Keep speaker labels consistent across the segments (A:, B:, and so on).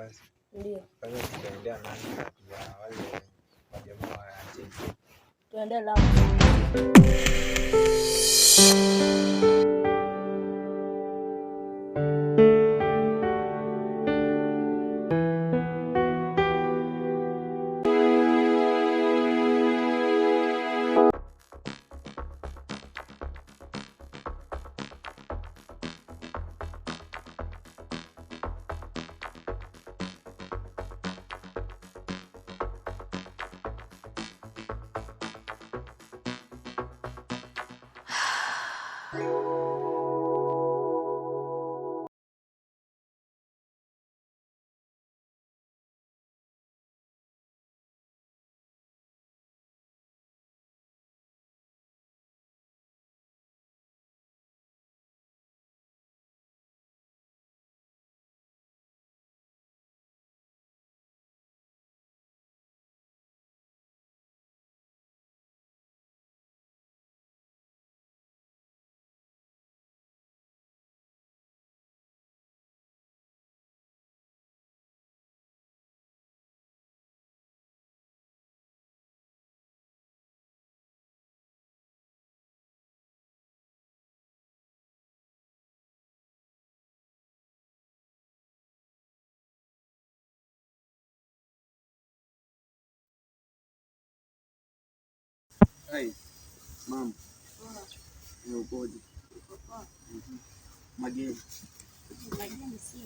A: kazi.
B: Ndio.
A: Sasa tutaendea nani kati ya wale majamaa wa JJ?
B: Tuende lao.
A: Hai, mama. Ukoje? Mageni.
B: Mageni si.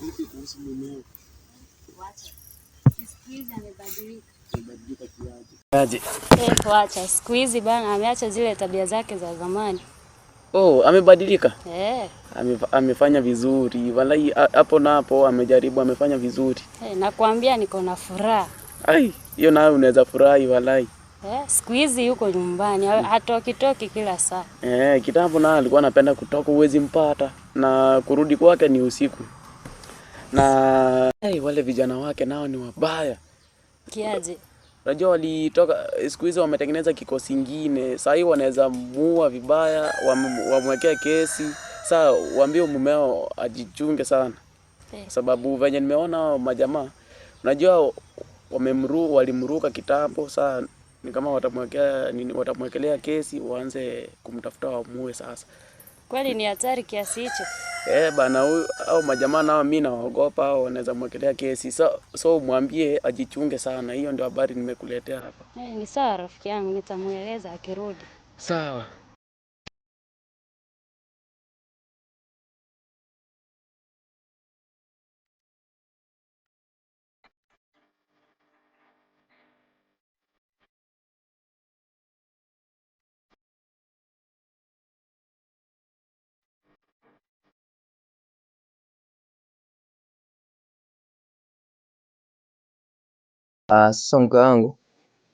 A: Vipi kuhusu mumeo?
B: Wacha. Siku hizi amebadilika.
A: Amebadilika kiaje?
B: Wacha. Siku hizi bana ameacha zile tabia zake za zamani.
C: Oh, amebadilika?
B: Amefanya
C: vizuri. Wallahi hapo na hapo amejaribu, amefanya vizuri.
B: Nakwambia niko na furaha.
C: Ai, hiyo nayo unaweza furahi wallahi.
B: Siku hizi yuko nyumbani, hatoki kila saa.
C: Kitambo na alikuwa anapenda kutoka, uwezi mpata, na kurudi kwake ni usiku. Na wale vijana wake nao ni wabaya.
B: Kiaje?
C: Unajua walitoka siku hizo wametengeneza kikosi kingine. Sasa hivi wanaweza muua vibaya, wamwekea kesi. Sasa waambie mumeo ajichunge sana. Sababu venye nimeona majamaa, unajua walimruka kitambo. Sasa ni kama watamwekelea kesi, waanze kumtafuta wamuue sasa.
B: Kweli ni hatari kiasi hicho?
C: Bana huyu au majamaa nao mimi naogopa, au wanaweza mwekelea kesi. So mwambie ajichunge sana. Hiyo ndio habari nimekuletea hapa.
B: Ni sawa rafiki yangu, nitamueleza akirudi.
C: Sawa.
D: Sasa mke wangu,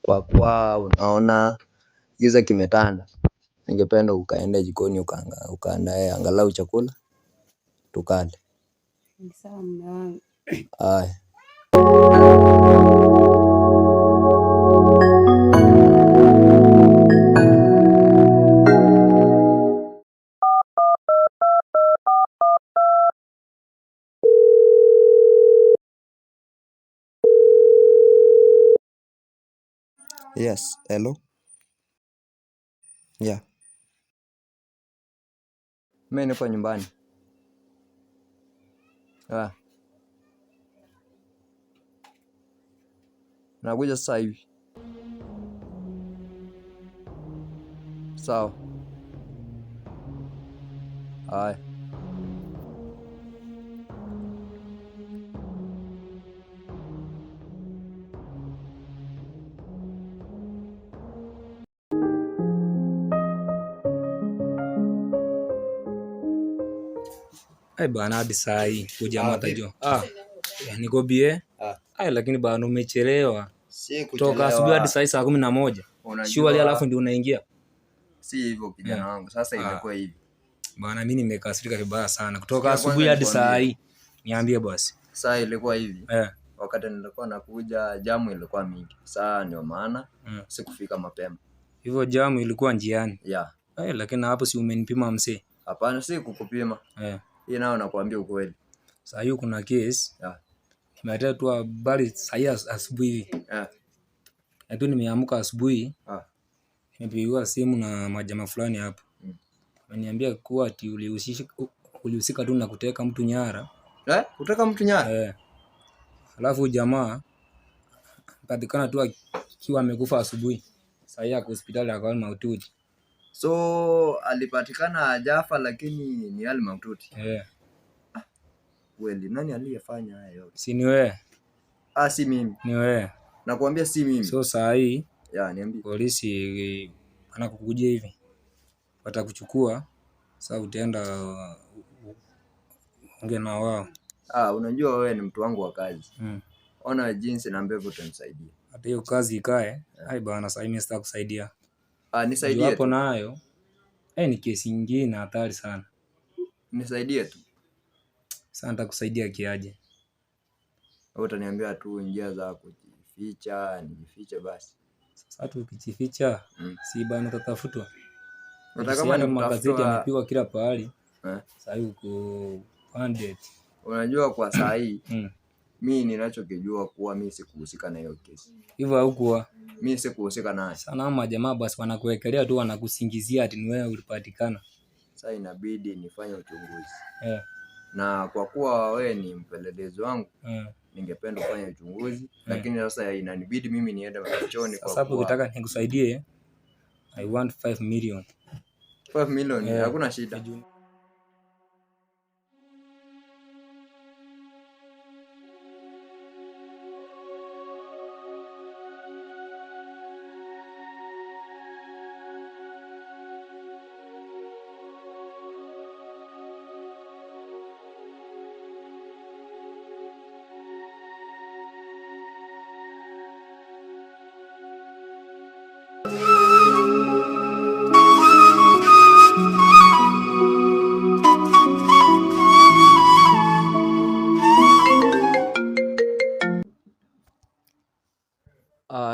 D: kwa kuwa unaona giza kimetanda, ningependa ukaende jikoni ukaandae angalau chakula tukale.
B: Ni sawa mume wangu.
D: Haya. Yes, hello. Yeah. Mimi nipo nyumbani. Nakuja sasa hivi. Sawa. Haya.
E: Bana hadi saa hii hujamaa atajua. Niko bie. Lakini bana umechelewa. Kutoka asubuhi hadi saa hii saa 11. Shule alafu ndio unaingia.
D: Si hivyo kijana wangu. Sasa imekuwa hivi.
E: Bana mimi nimekasirika vibaya sana. Kutoka asubuhi hadi saa hii. Niambie boss.
D: Saa ilikuwa hivi. Wakati nilikuwa nakuja jamu ilikuwa mingi. Saa ndio maana sikufika mapema.
E: Hivyo jamu ilikuwa njiani.
D: Yeah.
E: Lakini hapo si umenipima msee?
D: Hapana, si kukupima. Hii nao nakwambia ukweli.
E: Sasa hiyo kuna case. Nimetea tu habari sasa asubuhi. Tu nimeamka asubuhi. Nimepigiwa simu na majamaa fulani hapo. Wameniambia kuwa ati ulihusika tu na kuteka mtu nyara.
D: Kuteka mtu nyara?
E: Alafu jamaa patikana tu akiwa amekufa asubuhi. Sasa yako hospitali akawa mahututi.
D: So alipatikana hajafa lakini ni hali mahututi. Kweli nani aliyefanya haya yote?
E: Si ni wewe.
D: Si mimi.
E: Ni wewe.
D: Nakwambia si mimi.
E: So saa hii
D: niambie.
E: Polisi anakukujia hivi. Watakuchukua. Sasa utaenda ongea na wao.
D: Unajua wewe ni mtu wangu wa kazi. Ona jinsi na ambavyo utanisaidia.
E: Hata hiyo kazi ikae. Hai bwana, sasa mimi sitaki kusaidia.
D: Nisaidie tu.
E: Hapo nayo. Ni kesi nyingine hatari sana.
D: Nisaidie tu.
E: Sasa nitakusaidia kiaje?
D: Wewe utaniambia tu njia za kujificha, nijifiche basi.
E: Sasa tu ukijificha, si bana utatafutwa.
D: Hata kama ni
E: magazeti yamepigwa kila pahali. Sasa uko funded.
D: Unajua kwa saa hii mimi ninachokijua kuwa mimi sikuhusika na hiyo kesi.
E: Hivyo haukuwa.
D: Mimi sikuhusika nayo.
E: Sana majamaa basi wanakuwekelea tu, wanakusingizia ati ni wewe ulipatikana.
D: Sasa inabidi nifanye uchunguzi. Na kwa kuwa wewe ni mpelelezi wangu, ningependa kufanya uchunguzi, lakini sasa inanibidi mimi niende machoni kwa.
E: Sasa ukitaka nikusaidie, I want 5 million.
D: 5 million, hakuna shida.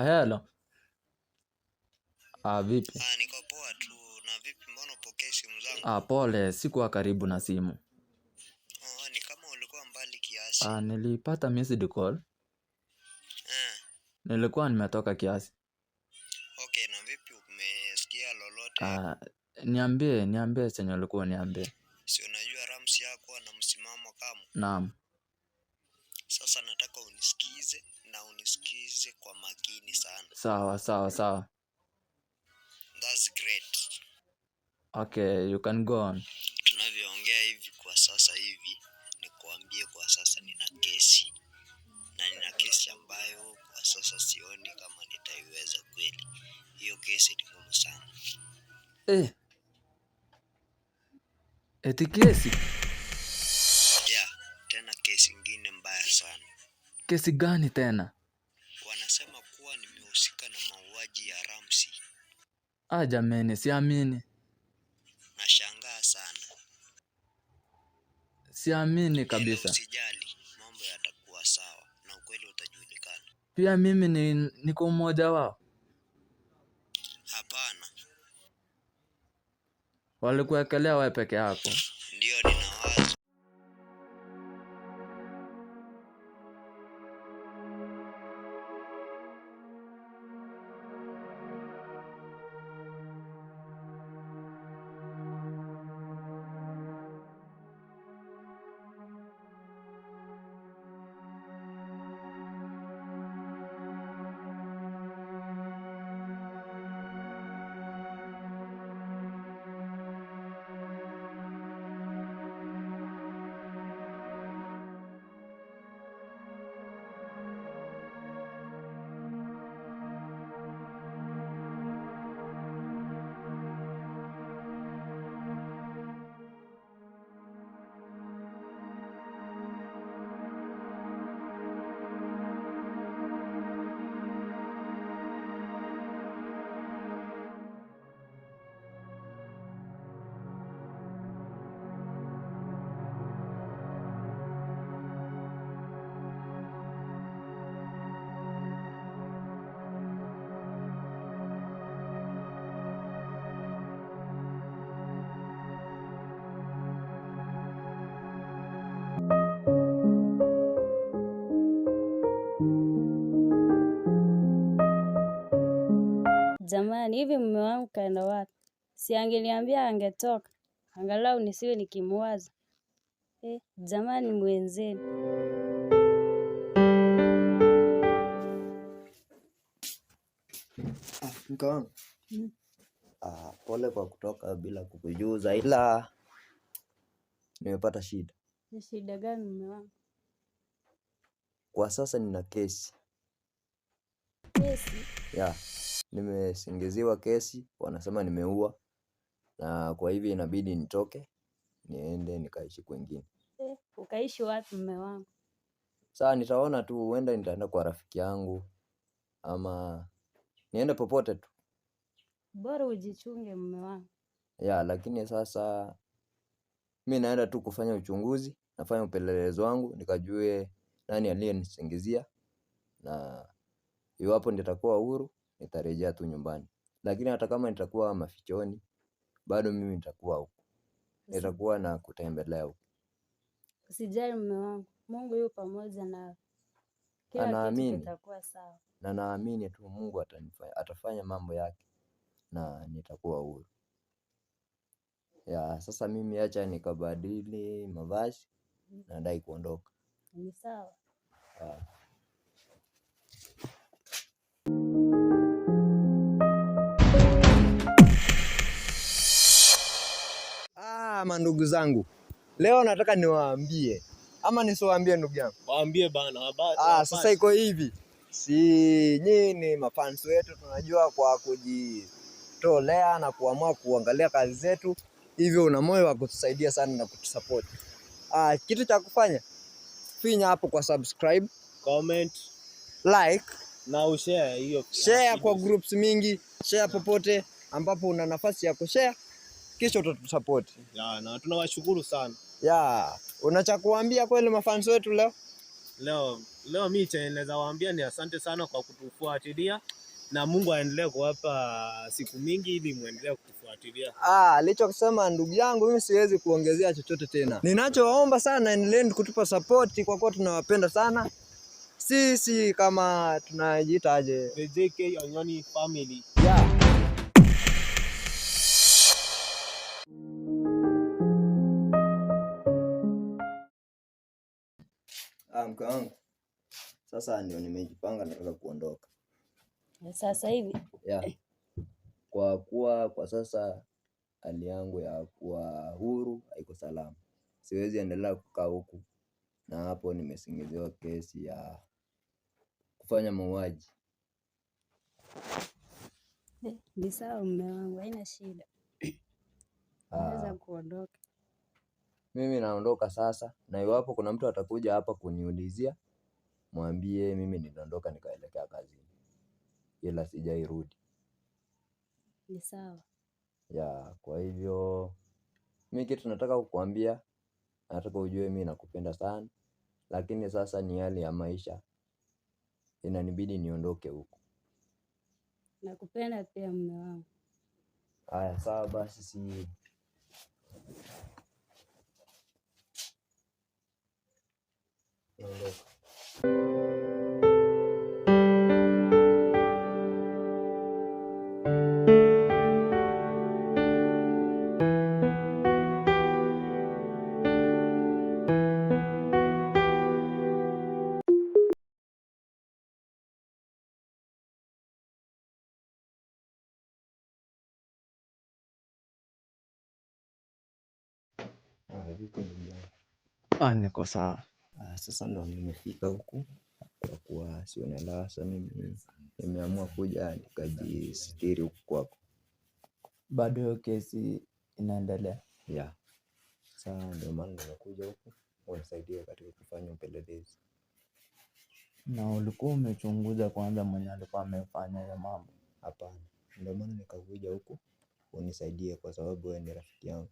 F: Hello. Vipi?
G: Niko poa tu. Na vipi, mbona upokee simu zangu?
F: Pole, sikuwa karibu na simu.
G: Ni kama ulikuwa mbali kiasi.
F: Nilipata missed call. Nilikuwa nimetoka kiasi.
G: Okay, na vipi, umesikia lolote?
F: Niambie chenye ulikuwa niambie.
G: Si unajua Ramsi yako na msimamo kama.
F: Naam.
G: Sasa nataka unisikize na unisikize kwa makini sana.
F: Sawa.
G: That's great.
F: Okay, you can go on.
G: Tunavyoongea hivi kwa sasa hivi, nikuambie kwa sasa nina kesi. Na nina kesi ambayo kwa sasa sioni kama nitaiweza kweli. Hiyo kesi ni ngumu sana.
F: Eti kesi?
G: Tena kesi ingine mbaya sana.
F: Kesi gani tena?
G: Wanasema kuwa nimehusika na mauaji ya Ramsi.
F: Jameni, siamini.
G: Nashangaa sana.
F: Siamini kabisa.
G: Usijali, mambo yatakuwa sawa na ukweli utajulikana.
F: Pia mimi niko mmoja wao?
G: Hapana.
F: Walikuwekelea wewe peke yako?
G: Ndio ninawaza.
B: jamani, hivi mume wangu kaenda wapi? Si angeniambia angetoka, angalau nisiwe nikimwaza. Jamani mwenzeni.
D: Mke wangu. Pole kwa kutoka bila kukujuza, ila nimepata shida.
B: Ni shida gani mume wangu?
D: Kwa sasa nina kesi.
B: Kesi?
D: Ya, nimesingiziwa kesi, wanasema nimeua. Na kwa hivyo inabidi nitoke, niende nikaishi kwingine.
B: Ukaishi wapi mume wangu?
D: Sasa nitaona tu, huenda nitaenda kwa rafiki yangu ama niende popote tu.
B: Bora ujichunge mume wangu.
D: Ya, lakini sasa mimi naenda tu kufanya uchunguzi, nafanya upelelezi wangu, nikajue nani aliyenisingizia, na iwapo nitakuwa huru, nitarejea tu nyumbani. Lakini hata kama nitakuwa mafichoni, bado mimi nitakuwa huko. Nitakuwa na kutembelea huko.
B: Usijali mume wangu, Mungu yupo pamoja nawe. Kila kitu kitakuwa sawa.
D: Na naamini tu Mungu atafanya mambo yake na nitakuwa huru. Ya, sasa mimi acha nikabadili mavazi, nadai kuondoka.
B: Ni sawa.
D: Mandugu zangu, leo nataka niwaambie, ama nisiwaambie ndugu yangu?
A: Waambie bana.
D: Sasa iko hivi, si nyinyi mafans wetu tunajua kwa kujitolea na kuamua kuangalia kazi zetu, hivyo una moyo wa kutusaidia sana na kutusupport. Kitu cha kufanya, finya hapo kwa subscribe,
A: comment,
D: like
A: na ushare hiyo.
D: Share kwa groups mingi, share popote ambapo una nafasi ya kushare, kisha utatusupport.
A: Ya, na tunawashukuru sana.
D: Ya, unacha kuambia kweli mafans wetu leo?
A: Leo mimi naweza waambia ni asante sana kwa kutufuatilia, na Mungu aendelee kuwapa siku mingi ili muendelee kutufuatilia.
D: Alichosema ndugu yangu, mimi siwezi kuongezea chochote tena. Ninachowaomba sana, endeleeni kutupa support kwa kuwa tunawapenda sana. Sisi kama tunajiita aje?
A: The JK Onyoni family.
D: Yeah. Mke wangu, sasa ndio nimejipanga, nataka kuondoka.
B: Sasa hivi?
D: Yeah. Kwa kuwa kwa sasa hali yangu ya kuwa huru haiko salama. Siwezi endelea kukaa huku, na hapo nimesingiziwa kesi ya kufanya mauaji.
B: Ni sawa mume wangu, haina shida. Naweza kuondoka.
D: Mimi naondoka sasa, na iwapo kuna mtu atakuja hapa kuniulizia, mwambie mimi ninaondoka nikaelekea kazini, ila sijairudi.
B: Ni sawa.
D: Ya, kwa hivyo mimi kitu nataka kukuambia, nataka ujue mimi nakupenda sana, lakini sasa ni hali ya maisha, inanibidi niondoke huku.
B: Nakupenda pia mume wangu.
D: Haya, sawa basi, si naondoka.
F: Niko sawa.
D: Sasa ndo nimefika huku kwa kuwa siona la, sasa mimi nimeamua kuja nikajisitiri huku kwako.
F: Bado hiyo kesi inaendelea?
D: Yeah. Sasa ndio maana nimekuja huku unisaidie katika kufanya upelelezi.
F: Na ulikuwa umechunguza kwanza mwenye alikuwa amefanya hiyo mambo?
D: Hapana, ndio maana nikakuja huku unisaidie kwa sababu wewe ni rafiki yangu.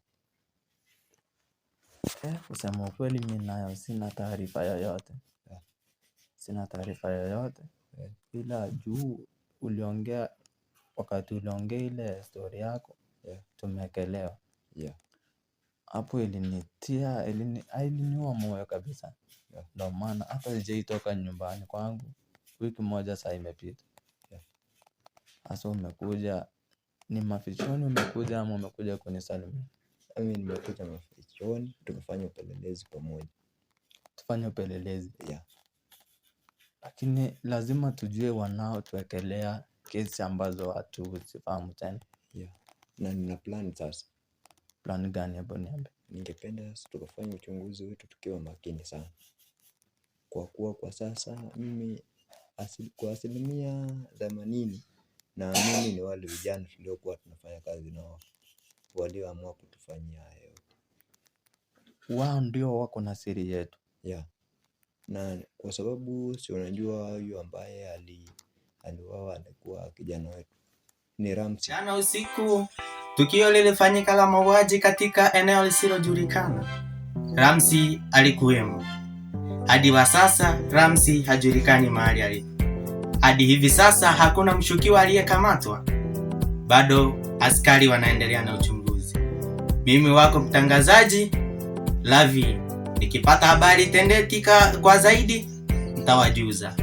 F: Kusema ukweli mimi nayo sina taarifa yoyote. Sina taarifa yoyote. Ila juu uliongea, wakati uliongea ile story yako, tumekelewa. Hapo iliniua moyo kabisa. Ndio maana hata sijaitoka nyumbani kwangu, wiki moja sasa imepita. Sasa umekuja ni mafichoni umekuja ama umekuja kunisalimia?
D: Mimi nimekuja mafichoni, tumefanya upelelezi pamoja.
F: Tufanye upelelezi?
D: Yeah.
F: Lakini lazima tujue wanaotuwekelea kesi ambazo hatuzifahamu tena.
D: Yeah. Na nina plan sasa.
F: Plan gani hapo niambie?
D: Ningependa tukafanya uchunguzi wetu tukiwa makini sana. Kwa kuwa kwa sasa mimi kwa 80% naamini ni wale vijana tuliokuwa tunafanya kazi nao walioamua kutufanyia hayo.
F: Wao ndio wako na siri yetu.
D: Yeah. Na kwa sababu si unajua huyu ambaye aliuawa alikuwa kijana wetu, ni Ramsi.
H: Jana usiku tukio lilifanyika la mauaji katika eneo lisilojulikana. Ramsi alikuwemo. Hadi wa sasa Ramsi hajulikani mahali alipo. Hadi hivi sasa hakuna mshukiwa aliyekamatwa. Bado askari wanaendelea na uchunguzi. Mimi wako mtangazaji Lavi. Nikipata habari tendeti kwa zaidi nitawajuza.